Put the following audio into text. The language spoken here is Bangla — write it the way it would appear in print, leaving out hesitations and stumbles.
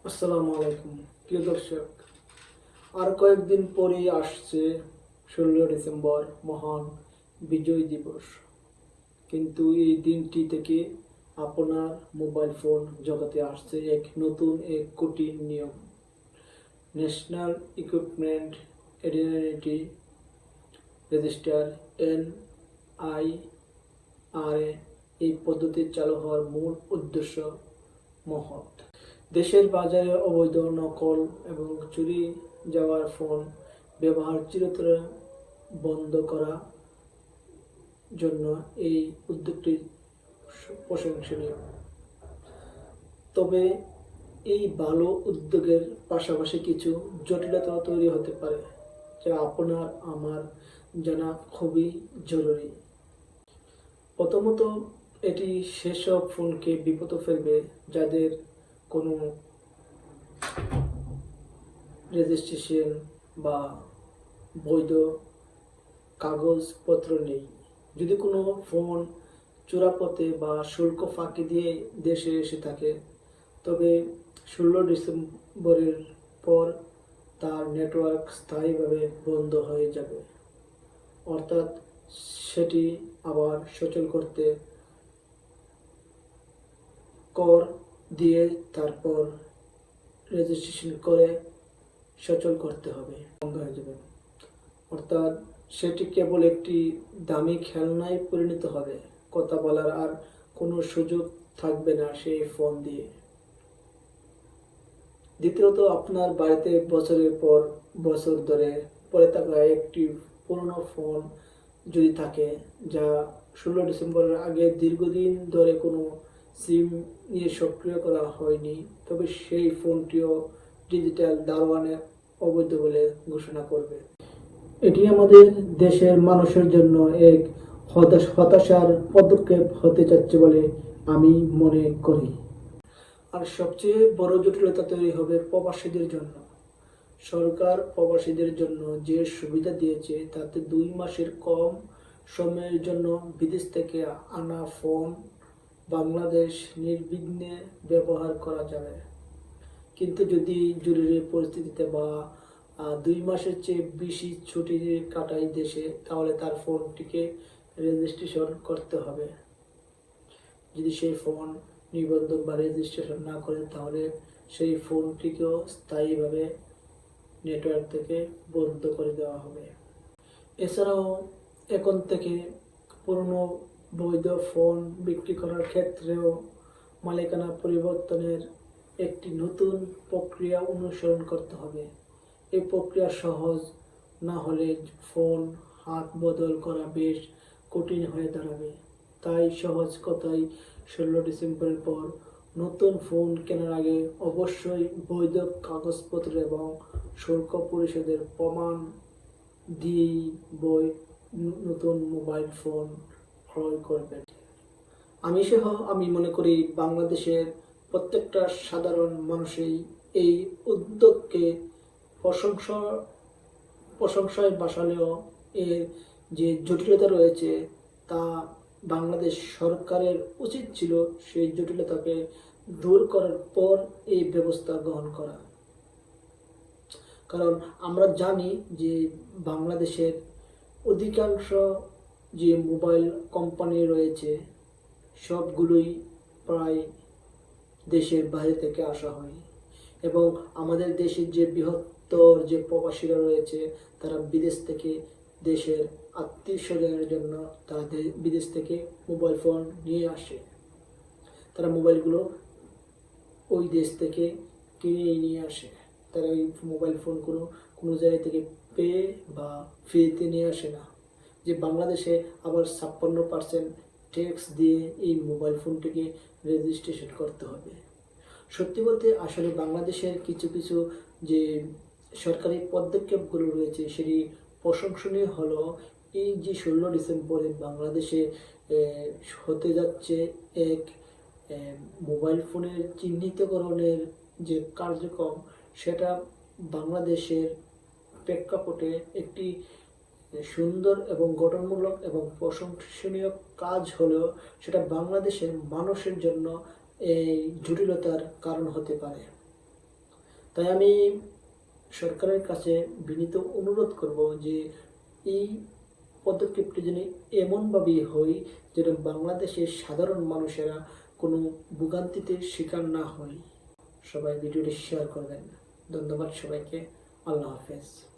আসসালামু আলাইকুম প্রিয় দর্শক। আর কয়েকদিন পরেই আসছে 16 ডিসেম্বর, মহান বিজয় দিবস। কিন্তু এই দিনটি থেকে আপনার মোবাইল ফোন জগতে আসছে এক কঠিন নিয়ম, national equipment identity register, NIRA। এই পদ্ধতি চালু হওয়ার মূল উদ্দেশ্য মহৎ। দেশের বাজারে অবৈধ, নকল এবং চুরি যাওয়ার ফোন ব্যবহার চিরতরে বন্ধ করার জন্য এই উদ্যোগটি প্রশংসনীয়। তবে এই ভালো উদ্যোগের পাশাপাশি কিছু জটিলতা তৈরি হতে পারে, যা আপনার আমার জানা খুবই জরুরি। প্রথমত, এটি সেসব ফোনকে বিপদে ফেলবে যাদের কোনো রেজিস্ট্রেশন বা বৈধ কাগজপত্র নেই। যদি কোনো ফোন চোরাপথে বা শুল্ক ফাঁকি দিয়ে দেশে এসে থাকে, তবে 16 ডিসেম্বরের পর তার নেটওয়ার্ক স্থায়ীভাবে বন্ধ হয়ে যাবে। অর্থাৎ সেটি আবার সচল করতে কর দিয়ে তারপর রেজিস্ট্রেশন করে সচল করতে হবে, বন্ধ হয়ে যাবে। অর্থাৎ সেটি কেবল একটি দামি খেলনায় পরিণত হবে। কথা বলার আর কোনো সুযোগ থাকবে না সেই ফোন দিয়ে। দ্বিতীয়ত, আপনার বাড়িতে বছরের পর বছর ধরে পড়ে থাকা একটি পুরনো ফোন যদি থাকে, যা 16 ডিসেম্বরের আগে দীর্ঘদিন ধরে কোনো সিম নিয়ে সক্রিয় করা হয়নি, তবে সেই ফোনটিও ডিজিটাল দারোয়ানে অবৈধ বলে ঘোষণা করবে। এটি আমাদের দেশের মানুষের জন্য এক হতাশার পদক্ষেপ হতে যাচ্ছে বলে আমি মনে করি। আর সবচেয়ে বড় জটিলতা তৈরি হবে প্রবাসীদের জন্য। সরকার প্রবাসীদের জন্য যে সুবিধা দিয়েছে তাতে 2 মাসের কম সময়ের জন্য বিদেশ থেকে আনা ফোন বাংলাদেশ নির্বিঘ্নে ব্যবহার করা যাবে। কিন্তু যদি জরুরি পরিস্থিতিতে বা 2 মাসের চেয়ে বেশি ছুটি কাটায় দেশে, তাহলে তার ফোনটিকে রেজিস্ট্রেশন করতে হবে। যদি সেই ফোন নিবন্ধন বা রেজিস্ট্রেশন না করে, তাহলে সেই ফোনটিকেও স্থায়ীভাবে নেটওয়ার্ক থেকে বন্ধ করে দেওয়া হবে। এছাড়াও এখন থেকে পুরনো বৈধ ফোন বিক্রি করার ক্ষেত্রেও মালিকানা পরিবর্তনের একটি নতুন প্রক্রিয়া অনুসরণ করতে হবে। এই প্রক্রিয়া সহজ না হলে ফোন হাত বদল করা বেশ কঠিন হয়ে দাঁড়াবে। তাই সহজ কথায় 16 ডিসেম্বরের পর নতুন ফোন কেনার আগে অবশ্যই বৈধ কাগজপত্র এবং শুল্ক পরিশোধের প্রমাণ দিয়েই নতুন মোবাইল ফোন ক্রয় করবেন। আমি মনে করি বাংলাদেশের প্রত্যেকটা সাধারণ মানুষই এই উদ্যোগকে প্রশংসায় বাসালেও এর যে জটিলতা রয়েছে তা বাংলাদেশ সরকারের উচিত ছিল সেই জটিলতাকে দূর করার পর এই ব্যবস্থা গ্রহণ করা। কারণ আমরা জানি যে বাংলাদেশের অধিকাংশ যে মোবাইল কোম্পানি রয়েছে সবগুলোই প্রায় দেশের বাইরে থেকে আসা হয়, এবং আমাদের দেশের যে বৃহত্তর যে প্রবাসীরা রয়েছে তারা বিদেশ থেকে দেশের আত্মীয় স্বজনের জন্য তারা বিদেশ থেকে মোবাইল ফোন নিয়ে আসে। তারা মোবাইলগুলো ওই দেশ থেকে কিনে নিয়ে আসে। তারা ওই মোবাইল ফোন কোনো জায়গা থেকে পেয়ে বা ফ্রিতে নিয়ে আসে না, যে বাংলাদেশে আবার 56% ট্যাক্স দিয়ে এই মোবাইল ফোনটিকে রেজিস্ট্রেশন করতে হবে। সত্যি বলতে আসলে বাংলাদেশের কিছু কিছু যে সরকারি পদক্ষেপগুলো রয়েছে সেটি প্রশংসনীয় হলো। এই যে 16 ডিসেম্বরে বাংলাদেশে হতে যাচ্ছে এক মোবাইল ফোনের চিহ্নিতকরণের যে কার্যক্রম, সেটা বাংলাদেশের প্রেক্ষাপটে একটি সুন্দর এবং গঠনমূলক এবং প্রশংসনীয় কাজ হলেও সেটা বাংলাদেশের মানুষের জন্য এই জটিলতার কারণ হতে পারে। তাই আমি সরকারের কাছে বিনীত অনুরোধ করব যে এই পদক্ষেপটি যেন এমনভাবেই হয় যেন বাংলাদেশের সাধারণ মানুষেরা কোনো ভোগান্তিতে শিকার না হয়। সবাই ভিডিওটি শেয়ার করবেন। ধন্যবাদ সবাইকে। আল্লাহ হাফেজ।